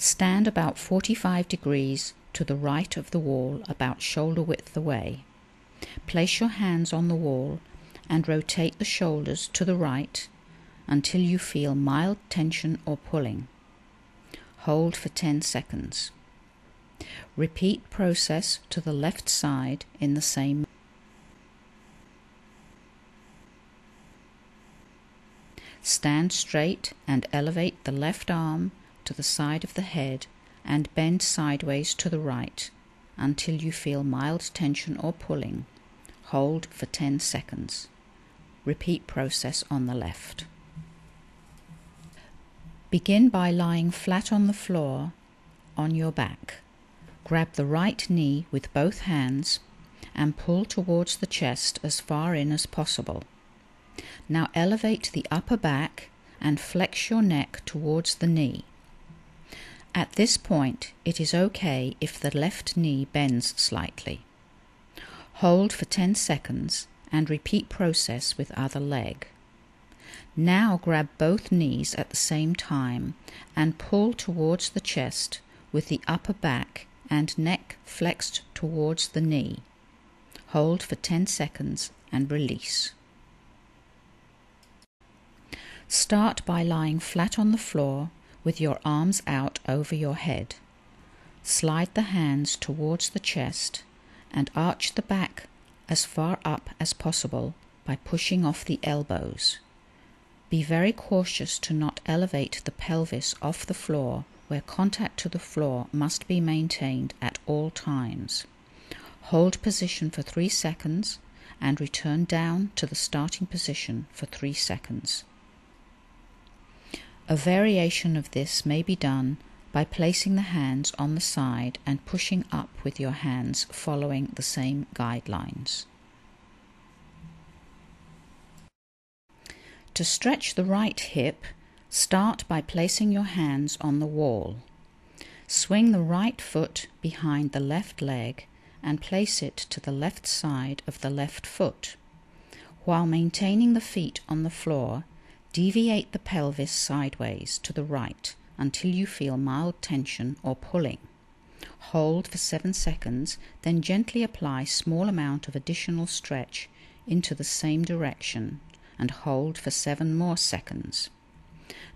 Stand about 45 degrees to the right of the wall, about shoulder width away. Place your hands on the wall and rotate the shoulders to the right until you feel mild tension or pulling. Hold for 10 seconds. Repeat process to the left side in the same. Stand straight and elevate the left arm to the side of the head and bend sideways to the right until you feel mild tension or pulling. Hold for 10 seconds. Repeat process on the left. Begin by lying flat on the floor on your back. Grab the right knee with both hands and pull towards the chest as far in as possible. Now elevate the upper back and flex your neck towards the knee. At this point, it is okay if the left knee bends slightly. Hold for 10 seconds and repeat process with other leg. Now grab both knees at the same time and pull towards the chest with the upper back and neck flexed towards the knee. Hold for 10 seconds and release. Start by lying flat on the floor with your arms out over your head. Slide the hands towards the chest and arch the back as far up as possible by pushing off the elbows. Be very cautious to not elevate the pelvis off the floor, where contact to the floor must be maintained at all times. Hold position for 3 seconds and return down to the starting position for 3 seconds. A variation of this may be done by placing the hands on the side and pushing up with your hands following the same guidelines. To stretch the right hip, start by placing your hands on the wall. Swing the right foot behind the left leg and place it to the left side of the left foot. While maintaining the feet on the floor, deviate the pelvis sideways to the right until you feel mild tension or pulling. Hold for 7 seconds, then gently apply small amount of additional stretch into the same direction and hold for 7 more seconds.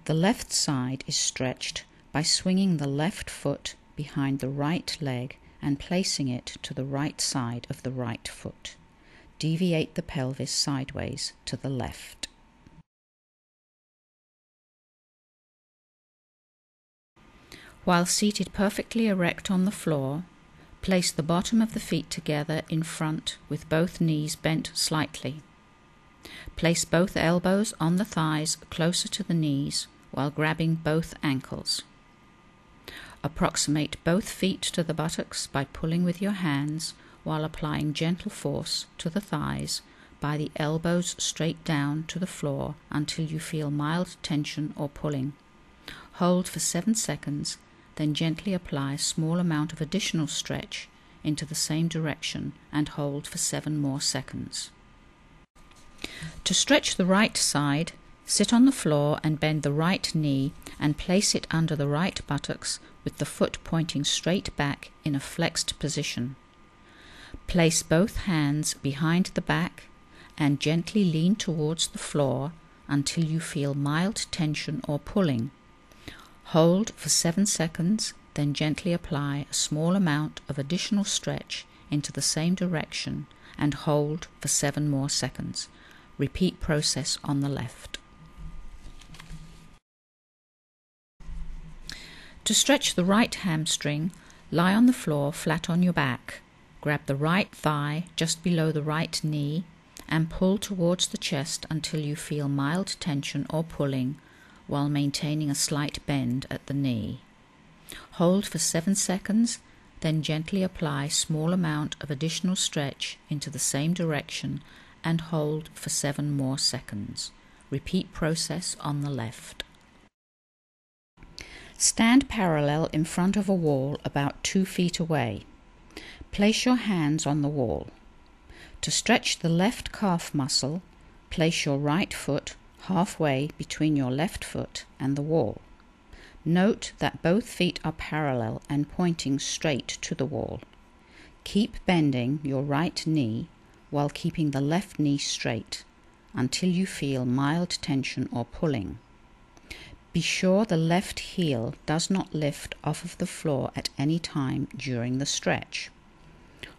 The left side is stretched by swinging the left foot behind the right leg and placing it to the right side of the right foot. Deviate the pelvis sideways to the left. While seated perfectly erect on the floor, place the bottom of the feet together in front with both knees bent slightly. Place both elbows on the thighs closer to the knees while grabbing both ankles. Approximate both feet to the buttocks by pulling with your hands while applying gentle force to the thighs by the elbows straight down to the floor until you feel mild tension or pulling. Hold for 7 seconds, then gently apply a small amount of additional stretch into the same direction and hold for 7 more seconds. To stretch the right side, sit on the floor and bend the right knee and place it under the right buttocks with the foot pointing straight back in a flexed position. Place both hands behind the back and gently lean towards the floor until you feel mild tension or pulling. Hold for 7 seconds, then gently apply a small amount of additional stretch into the same direction and hold for 7 more seconds. Repeat process on the left. To stretch the right hamstring, lie on the floor flat on your back. Grab the right thigh just below the right knee and pull towards the chest until you feel mild tension or pulling while maintaining a slight bend at the knee. Hold for 7 seconds, then gently apply a small amount of additional stretch into the same direction and hold for 7 more seconds. Repeat process on the left. Stand parallel in front of a wall about 2 feet away. Place your hands on the wall. To stretch the left calf muscle, place your right foot halfway between your left foot and the wall. Note that both feet are parallel and pointing straight to the wall. Keep bending your right knee while keeping the left knee straight until you feel mild tension or pulling. Be sure the left heel does not lift off of the floor at any time during the stretch.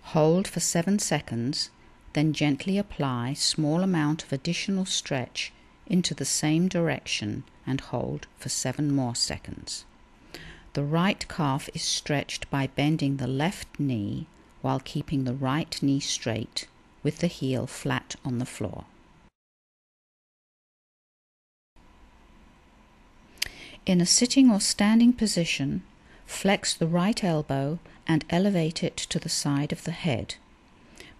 Hold for 7 seconds, then gently apply small amount of additional stretch into the same direction and hold for 7 more seconds. The right calf is stretched by bending the left knee while keeping the right knee straight with the heel flat on the floor. In a sitting or standing position, flex the right elbow and elevate it to the side of the head.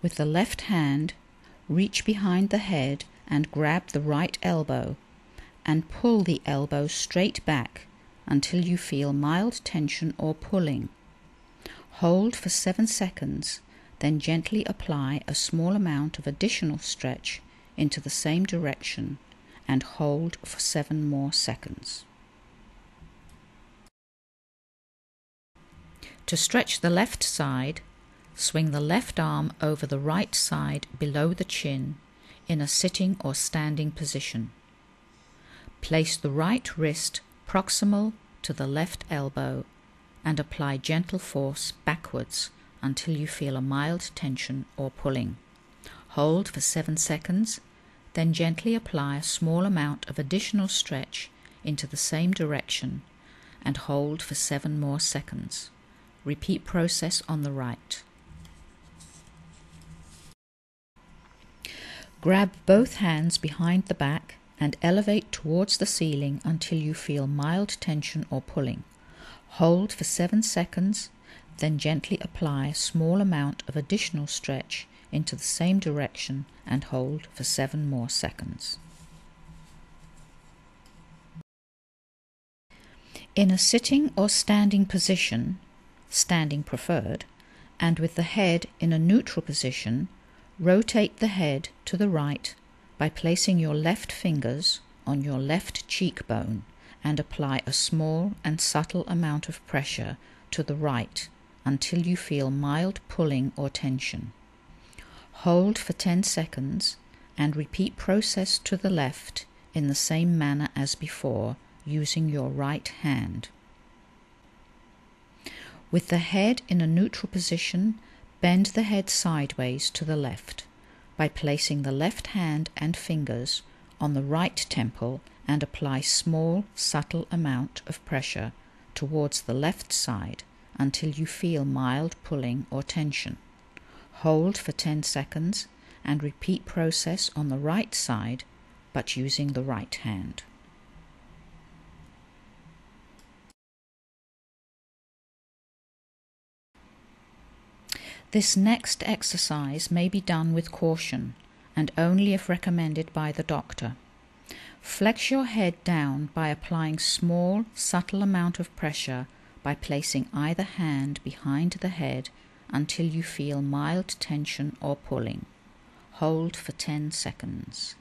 With the left hand, reach behind the head and grab the right elbow and pull the elbow straight back until you feel mild tension or pulling. Hold for 7 seconds, then gently apply a small amount of additional stretch into the same direction and hold for 7 more seconds. To stretch the left side, swing the left arm over the right side below the chin in a sitting or standing position. Place the right wrist proximal to the left elbow and apply gentle force backwards until you feel a mild tension or pulling. Hold for 7 seconds, then gently apply a small amount of additional stretch into the same direction and hold for 7 more seconds. Repeat process on the right. Grab both hands behind the back and elevate towards the ceiling until you feel mild tension or pulling. Hold for 7 seconds, then gently apply a small amount of additional stretch into the same direction and hold for 7 more seconds. In a sitting or standing position, standing preferred, and with the head in a neutral position, rotate the head to the right by placing your left fingers on your left cheekbone and apply a small and subtle amount of pressure to the right until you feel mild pulling or tension. Hold for 10 seconds and repeat process to the left in the same manner as before, using your right hand. With the head in a neutral position, bend the head sideways to the left by placing the left hand and fingers on the right temple and apply small, subtle amount of pressure towards the left side until you feel mild pulling or tension. Hold for 10 seconds and repeat process on the right side, but using the right hand. This next exercise may be done with caution and only if recommended by the doctor. Flex your head down by applying small, subtle amount of pressure by placing either hand behind the head until you feel mild tension or pulling. Hold for 10 seconds.